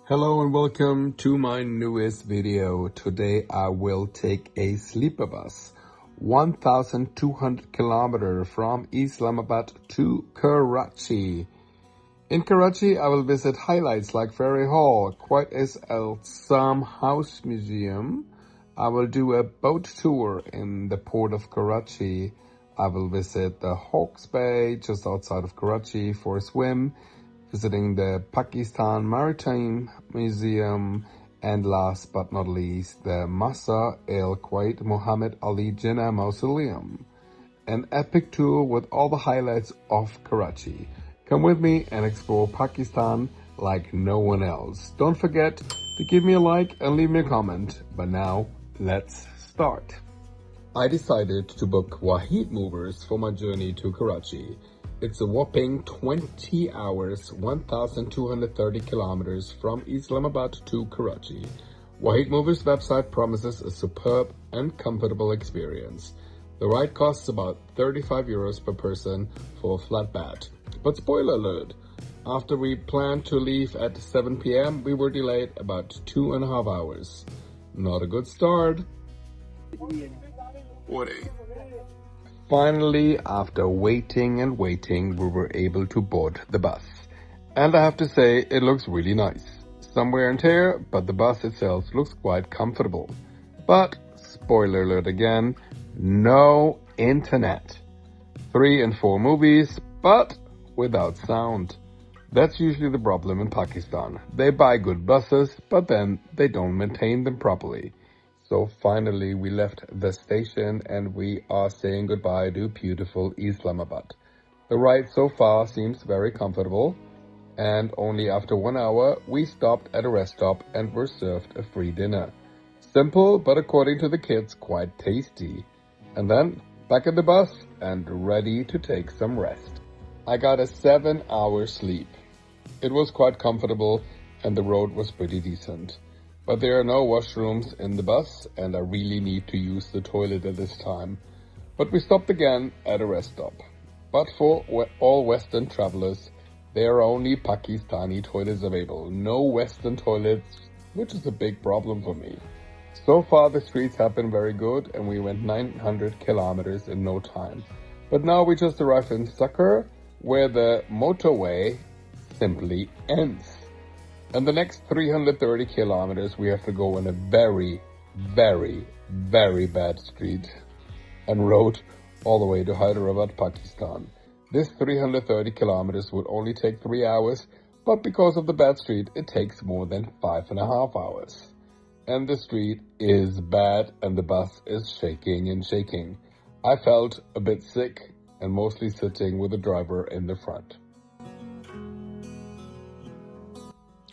Hello and welcome to my newest video. Today I will take a sleeper bus 1,200 kilometers from Islamabad to Karachi. In Karachi I will visit highlights like Frere Hall, Quaid-e-Azam House Museum. I will do a boat tour in the port of Karachi. I will visit the Hawke's Bay just outside of Karachi for a swim, visiting the Pakistan Maritime Museum, and last but not least, the Mazar-e-Quaid Muhammad Ali Jinnah Mausoleum. An epic tour with all the highlights of Karachi. Come with me and explore Pakistan like no one else. Don't forget to give me a like and leave me a comment. But now, let's start. I decided to book Waheed Movers for my journey to Karachi. It's a whopping 20 hours, 1,230 kilometers from Islamabad to Karachi. Waheed Movers website promises a superb and comfortable experience. The ride costs about 35 euros per person for a flat bed. But spoiler alert, after we planned to leave at 7 p.m., we were delayed about 2.5 hours. Not a good start. Finally, after waiting and waiting, we were able to board the bus. And I have to say, it looks really nice. Some wear and tear, but the bus itself looks quite comfortable. But, spoiler alert again, no internet. 3 and 4 movies, but without sound. That's usually the problem in Pakistan. They buy good buses, but then they don't maintain them properly. So finally we left the station and we are saying goodbye to beautiful Islamabad. The ride so far seems very comfortable, and only after 1 hour we stopped at a rest stop and were served a free dinner. Simple, but according to the kids, quite tasty. And then back in the bus and ready to take some rest. I got a 7-hour sleep. It was quite comfortable and the road was pretty decent. But there are no washrooms in the bus and I really need to use the toilet at this time. But we stopped again at a rest stop. But for all Western travelers, there are only Pakistani toilets available. No Western toilets, which is a big problem for me. So far the streets have been very good and we went 900 kilometers in no time. But now we just arrived in Sukkur, where the motorway simply ends. And the next 330 kilometers we have to go on a very, very, very bad street and road all the way to Hyderabad, Pakistan. This 330 kilometers would only take 3 hours, but because of the bad street, it takes more than 5.5 hours. And the street is bad and the bus is shaking and shaking. I felt a bit sick and mostly sitting with the driver in the front.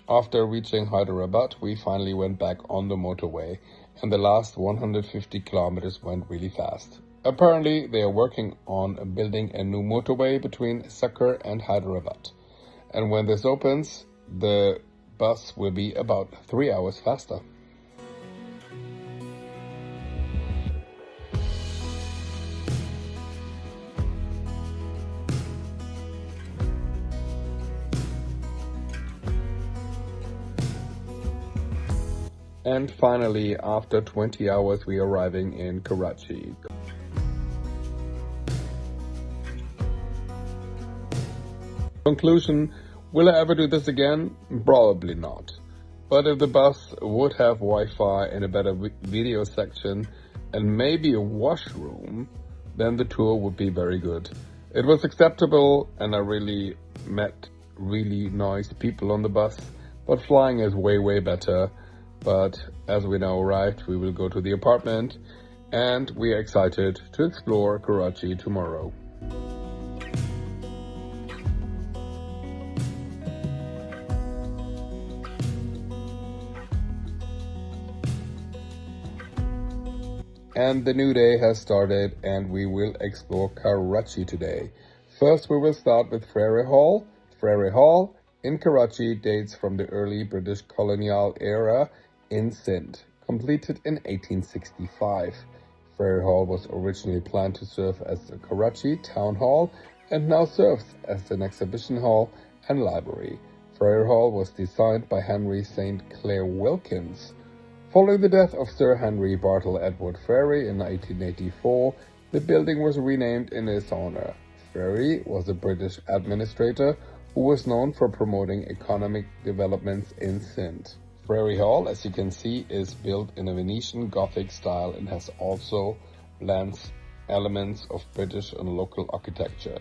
After reaching Hyderabad, we finally went back on the motorway and the last 150 kilometers went really fast. Apparently, they are working on building a new motorway between Sukkur and Hyderabad. And when this opens, the bus will be about 3 hours faster. And finally, after 20 hours, we are arriving in Karachi. Conclusion, will I ever do this again? Probably not. But if the bus would have Wi-Fi and a better video section and maybe a washroom, then the tour would be very good. It was acceptable and I really met really nice people on the bus, but flying is way, way better. But as we now arrived, we will go to the apartment and we are excited to explore Karachi tomorrow. And the new day has started and we will explore Karachi today. First, we will start with Frere Hall. Frere Hall in Karachi dates from the early British colonial era in Sindh, completed in 1865. Frere Hall was originally planned to serve as the Karachi Town Hall and now serves as an exhibition hall and library. Frere Hall was designed by Henry St. Clair Wilkins. Following the death of Sir Henry Bartle Edward Frere in 1884, the building was renamed in his honor. Frere was a British administrator who was known for promoting economic developments in Sindh. Frere Hall, as you can see, is built in a Venetian Gothic style and has also blends elements of British and local architecture.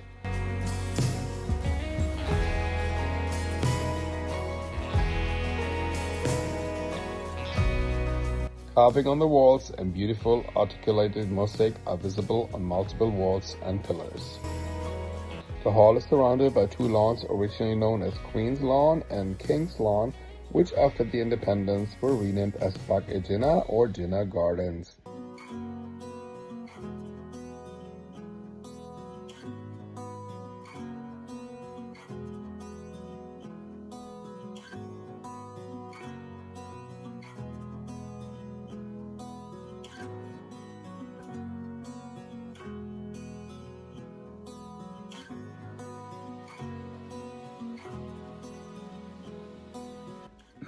Carving on the walls and beautiful articulated mosaic are visible on multiple walls and pillars. The hall is surrounded by two lawns originally known as Queen's Lawn and King's Lawn, which after the independence were renamed as Jinnah or Jinnah Gardens.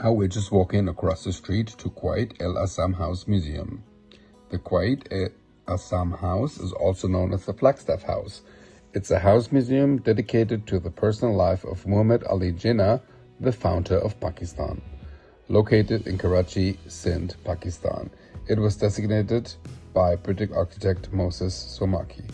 Now we're just walking across the street to Quaid-e-Azam House Museum. The Quaid-e-Azam House is also known as the Flagstaff House. It's a house museum dedicated to the personal life of Muhammad Ali Jinnah, the founder of Pakistan. Located in Karachi, Sindh, Pakistan. It was designated by British architect Moses Somaki.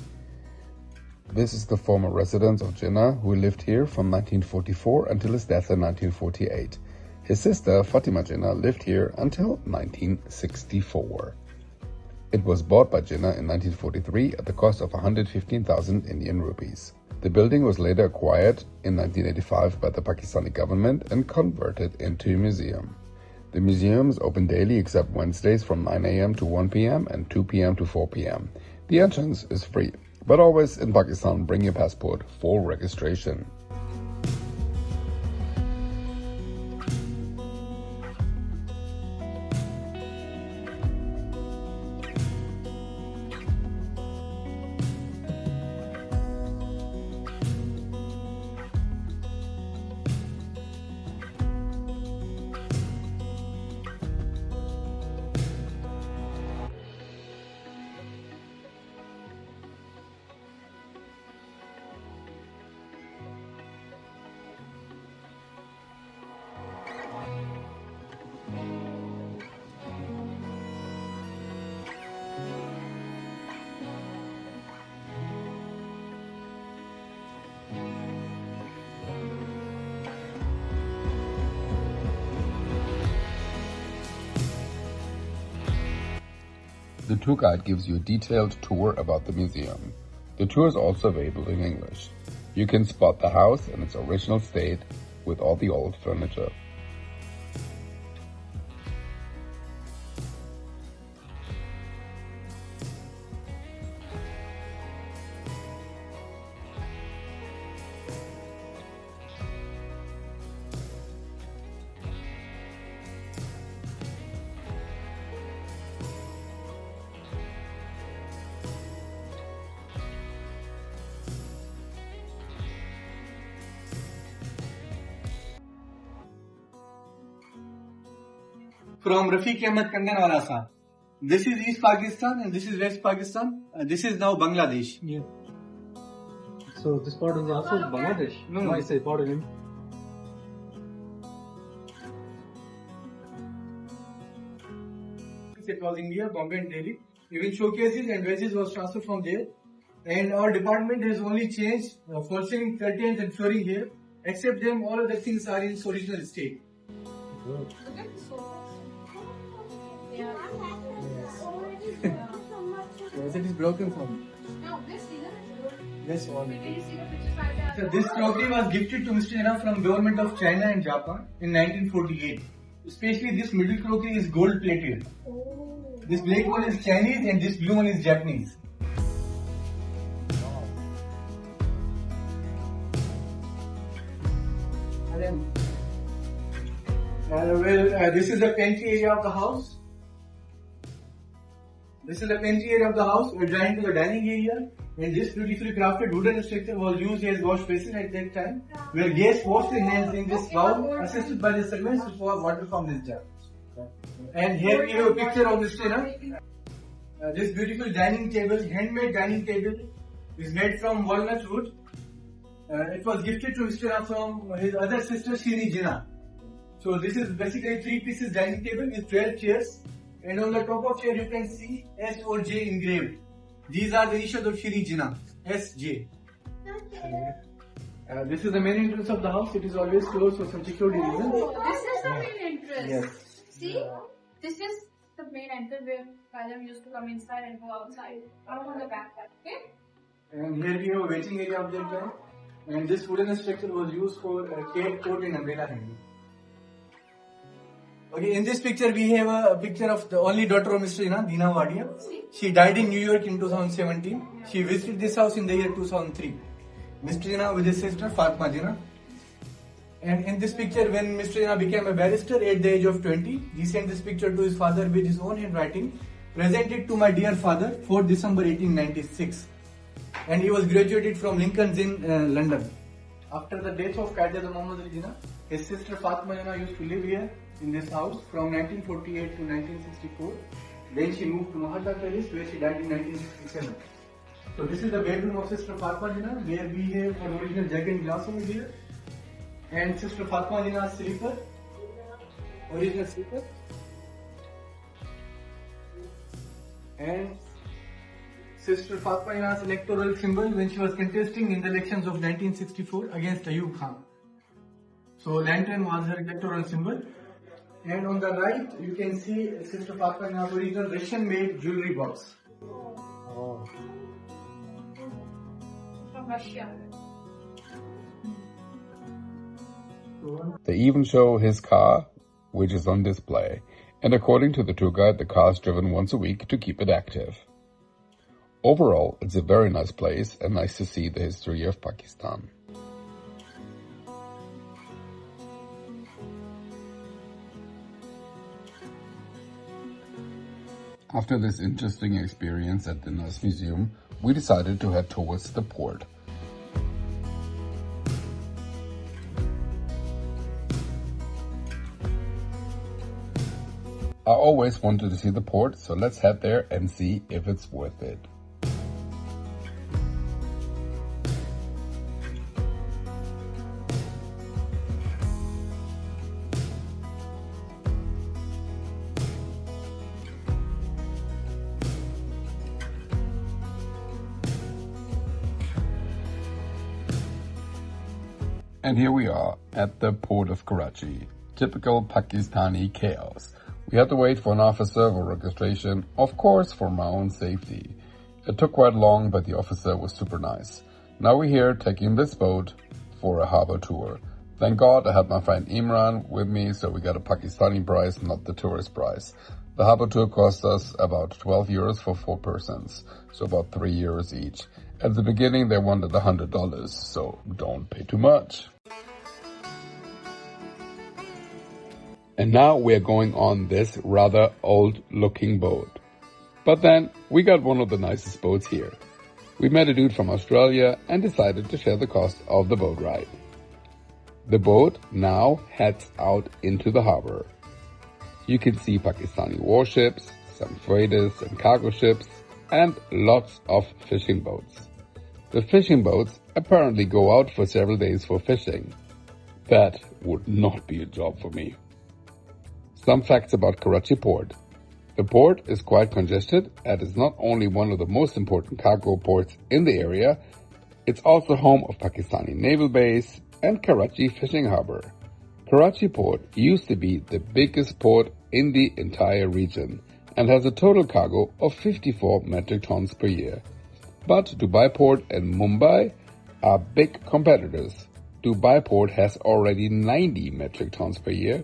This is the former residence of Jinnah, who lived here from 1944 until his death in 1948. His sister, Fatima Jinnah, lived here until 1964. It was bought by Jinnah in 1943 at the cost of 115,000 Indian rupees. The building was later acquired in 1985 by the Pakistani government and converted into a museum. The museum is open daily except Wednesdays from 9 a.m. to 1 p.m. and 2 p.m. to 4 p.m. The entrance is free, but always in Pakistan bring your passport for registration. The tour guide gives you a detailed tour about the museum. The tour is also available in English. You can spot the house in its original state with all the old furniture. From Rafiq Ahmed Kanganwala Saab. This is East Pakistan and this is West Pakistan. This is now Bangladesh. Yeah. So this part is also Bangladesh? No. I say part of India. It was India, Bombay and Delhi. Even showcases and wedges was transferred from there. And our department has only changed false-ceiling curtains and flooring here. Except them, all other things are in its original state. Good. Yes, it is broken from. No, this season is good. Yes, all Can it you is. see the pictures like that? So this crockery was gifted to Mr. Jinnah from government of China and Japan in 1948. Especially this middle crockery is gold plated. Oh. This black one is Chinese and this blue one is Japanese. And then, this is the pantry area of the house. This is the pantry area of the house. We're joining to the dining area. And this beautifully crafted wooden structure was used as wash basin at that time, where guests washed their hands in this bowl, assisted by the servants to pour water from this jar. And here we have a picture of Mr. Jinnah. This beautiful dining table, handmade dining table, is made from walnut wood. It was gifted to Mr. Jinnah from his other sister, Jinnah. So this is basically 3 pieces dining table with 12 chairs. And on the top of chair you can see S or J engraved. These are the initials of Jinnah, SJ. This is the main entrance of the house. It is always closed for some security reasons. This is the main entrance. Yes. See, this is the main entrance where Azam used to come inside and go outside. Out on the back side, okay? And here we have a waiting area of that time. And this wooden structure was used for cape, coat and umbrella handling. Okay, in this picture we have a picture of the only daughter of Mr. Jinnah, Dina Wadia. She died in New York in 2017. She visited this house in the year 2003. Mr. Jinnah with his sister Fatma Jinnah. And in this picture, when Mr. Jinnah became a barrister at the age of 20, he sent this picture to his father with his own handwriting. Presented to my dear father, 4 December 1896. And he was graduated from Lincoln's Inn, London. After the death of Quaid-e-Azam Muhammad Ali Jinnah, his sister Fatma Jinnah used to live here in this house from 1948 to 1964. Then she moved to Mahalla Palace, where she died in 1967. So this is the bedroom of Sister Fatma Jinnah, where we have an original jug and glass over here. And Sister Fatma Jinnah's slipper, original slipper. And Sister Fatma Jinnah's electoral symbol when she was contesting in the elections of 1964 against Ayub Khan. So lantern was her electoral symbol. And on the right, you can see Sister Fatma Jinnah's original Russian-made jewelry box. Oh. From Russia. They even show his car, which is on display, and according to the tour guide, the car is driven once a week to keep it active. Overall, it's a very nice place and nice to see the history of Pakistan. After this interesting experience at the Nice Museum, we decided to head towards the port. I always wanted to see the port, so let's head there and see if it's worth it. And here we are at the port of Karachi. Typical Pakistani chaos. We had to wait for an officer for registration, of course for my own safety. It took quite long, but the officer was super nice. Now we're here taking this boat for a harbor tour. Thank God I had my friend Imran with me, so we got a Pakistani price, not the tourist price. The harbor tour cost us about 12 euros for 4 persons, so about 3 euros each. At the beginning they wanted $100, so don't pay too much. And now we're going on this rather old-looking boat. But then we got one of the nicest boats here. We met a dude from Australia and decided to share the cost of the boat ride. The boat now heads out into the harbor. You can see Pakistani warships, some freighters and cargo ships, and lots of fishing boats. The fishing boats apparently go out for several days for fishing. That would not be a job for me. Some facts about Karachi port. The port is quite congested and is not only one of the most important cargo ports in the area, it's also home of Pakistani Naval Base and Karachi Fishing Harbour. Karachi port used to be the biggest port in the entire region and has a total cargo of 54 metric tons per year. But Dubai Port and Mumbai are big competitors. Dubai Port has already 90 metric tons per year,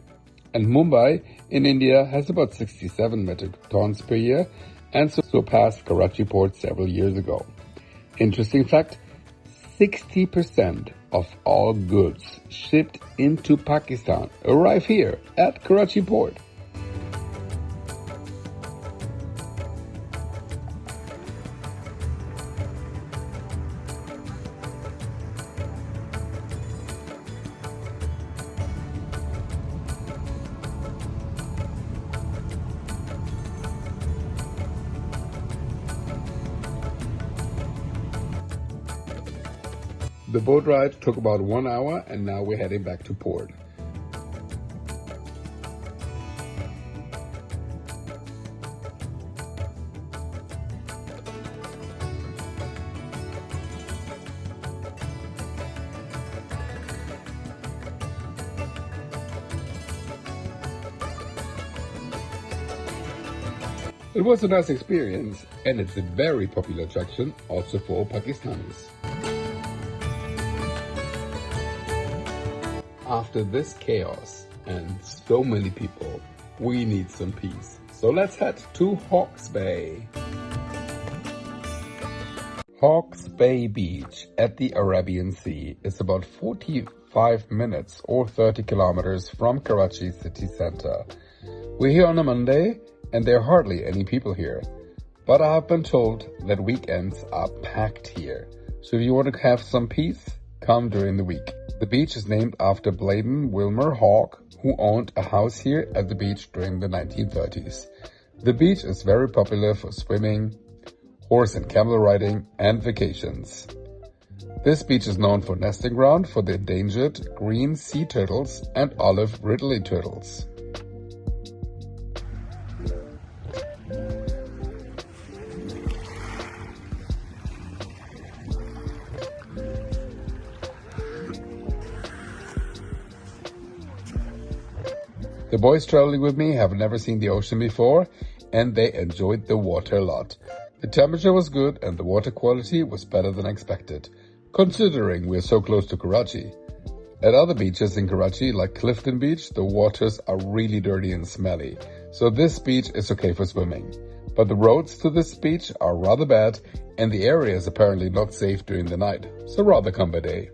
and Mumbai in India has about 67 metric tons per year and surpassed Karachi Port several years ago. Interesting fact, 60% of all goods shipped into Pakistan arrive here at Karachi Port. The boat ride took about 1 hour and now we're heading back to port. It was a nice experience and it's a very popular attraction also for Pakistanis. After this chaos and so many people, we need some peace. So let's head to Hawke's Bay. Hawke's Bay Beach at the Arabian Sea is about 45 minutes or 30 kilometers from Karachi city center. We're here on a Monday and there are hardly any people here. But I have been told that weekends are packed here. So if you want to have some peace, come during the week. The beach is named after Bladen Wilmer Hawke, who owned a house here at the beach during the 1930s. The beach is very popular for swimming, horse and camel riding, and vacations. This beach is known for nesting ground for the endangered green sea turtles and olive ridley turtles. The boys traveling with me have never seen the ocean before and they enjoyed the water a lot. The temperature was good and the water quality was better than expected, considering we're so close to Karachi. At other beaches in Karachi, like Clifton Beach, the waters are really dirty and smelly, so this beach is okay for swimming. But the roads to this beach are rather bad and the area is apparently not safe during the night, so rather come by day.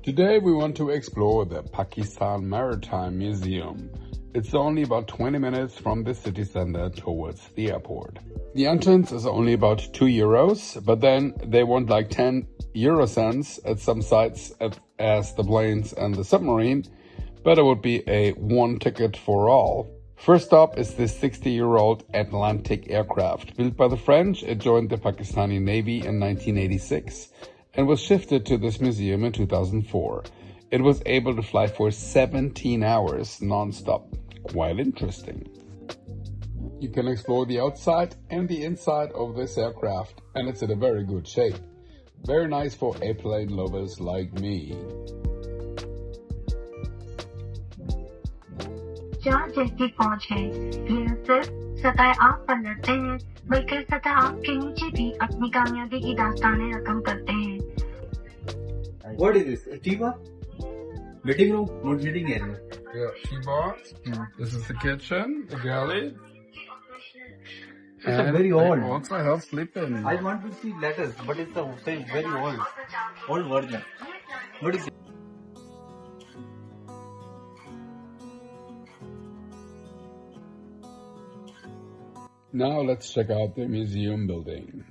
Today we want to explore the Pakistan Maritime Museum. It's only about 20 minutes from the city center towards the airport. The entrance is only about €2, but then they want like 10 euro cents at some sites as the planes and the submarine, but it would be a one ticket for all. First stop is this 60-year-old Atlantic aircraft. Built by the French, it joined the Pakistani Navy in 1986. And was shifted to this museum in 2004. It was able to fly for 17 hours non-stop. Quite interesting. You can explore the outside and the inside of this aircraft, and it's in a very good shape. Very nice for airplane lovers like me. चार जैसी पहुंच है। यह सिर्फ सतह आग पर लड़ते हैं, बल्कि सतह आग के नीचे भी अपनी कामयाबी की दास्तानें रकम करते हैं। What is this? A tea-bar? Meeting room? Not meeting area. Yeah, tea-bar. This is the kitchen, the galley. It's a very old. I also have sleeping. I want to see letters, but it's a very old version. What is it? Now let's check out the museum building.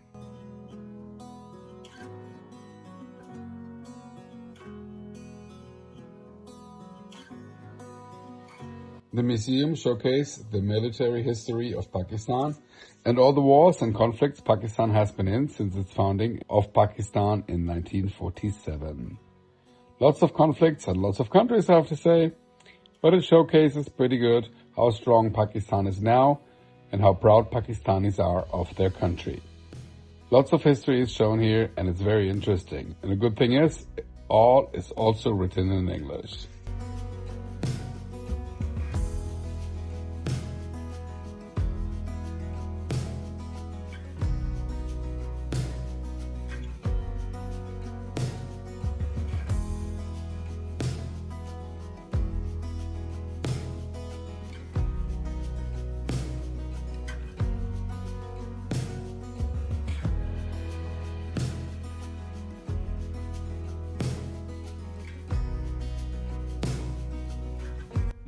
The museum showcases the military history of Pakistan and all the wars and conflicts Pakistan has been in since its founding of Pakistan in 1947. Lots of conflicts and lots of countries, I have to say, but it showcases pretty good how strong Pakistan is now and how proud Pakistanis are of their country. Lots of history is shown here and it's very interesting. And the good thing is, all is also written in English.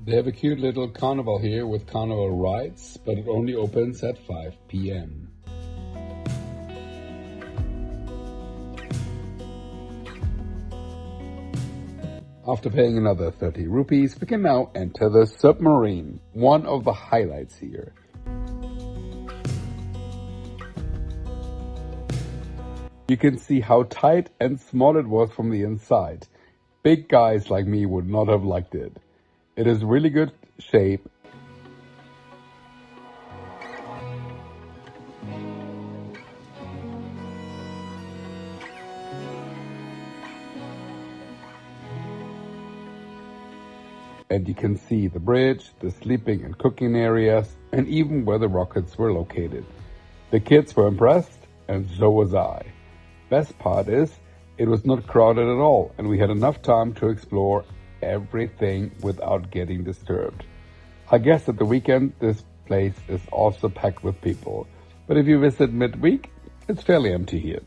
They have a cute little carnival here with carnival rides, but it only opens at 5 p.m. After paying another 30 rupees, we can now enter the submarine, one of the highlights here. You can see how tight and small it was from the inside. Big guys like me would not have liked it. It is really good shape. And you can see the bridge, the sleeping and cooking areas, and even where the rockets were located. The kids were impressed, and so was I. Best part is, it was not crowded at all, and we had enough time to explore everything without getting disturbed. I guess at the weekend, this place is also packed with people. But if you visit midweek, it's fairly empty here.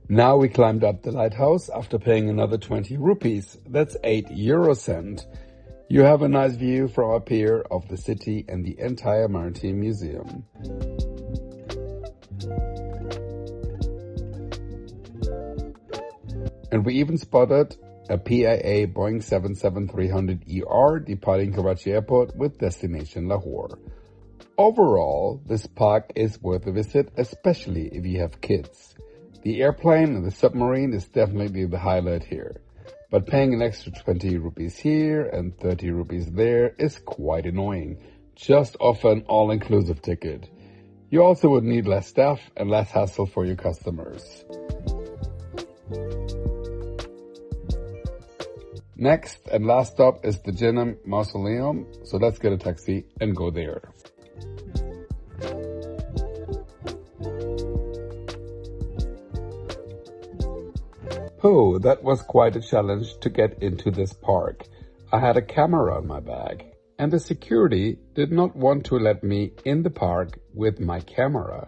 Now we climbed up the lighthouse after paying another 20 rupees. That's 8 euro cents. You have a nice view from up here of the city and the entire Maritime Museum. And we even spotted a PIA Boeing 777-300ER departing Karachi Airport with destination Lahore. Overall, this park is worth a visit, especially if you have kids. The airplane and the submarine is definitely the highlight here. But paying an extra 20 rupees here and 30 rupees there is quite annoying. Just offer an all-inclusive ticket. You also would need less staff and less hassle for your customers. Next and last stop is the Jinnah Mausoleum, so let's get a taxi and go there. Oh, that was quite a challenge to get into this park. I had a camera in my bag, and the security did not want to let me in the park with my camera.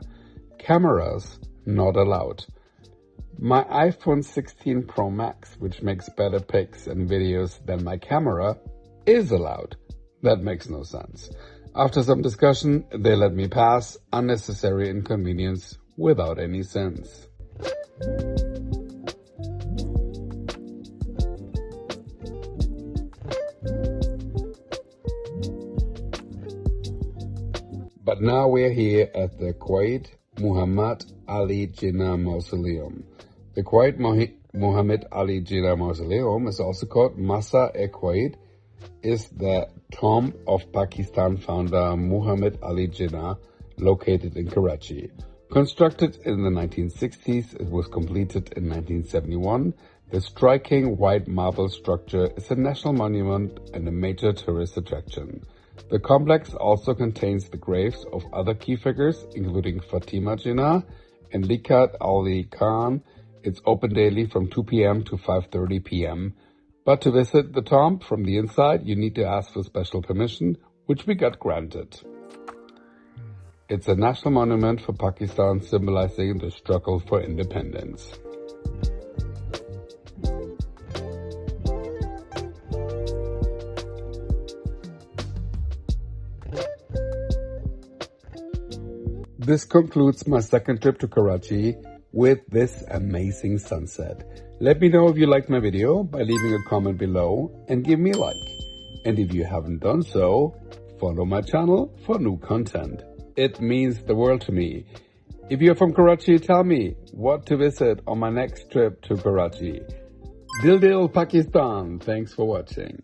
Cameras not allowed. My iPhone 16 Pro Max, which makes better pics and videos than my camera, is allowed. That makes no sense. After some discussion, they let me pass. Unnecessary inconvenience without any sense. But now we're here at the Ali Jinnah Mausoleum. The Ali Jinnah Mausoleum is also called Mazar-e-Quaid, is the tomb of Pakistan founder Muhammad Ali Jinnah, located in Karachi. Constructed in the 1960s, it was completed in 1971. The striking white marble structure is a national monument and a major tourist attraction. The complex also contains the graves of other key figures, including Fatima Jinnah and Likat Ali Khan. It's open daily from 2 p.m. to 5:30 p.m. But to visit the tomb from the inside, you need to ask for special permission, which we got granted. It's a national monument for Pakistan, symbolizing the struggle for independence. This concludes my second trip to Karachi with this amazing sunset. Let me know if you liked my video by leaving a comment below and give me a like. And if you haven't done so, follow my channel for new content. It means the world to me. If you're from Karachi, tell me what to visit on my next trip to Karachi. Dil Dil Pakistan. Thanks for watching.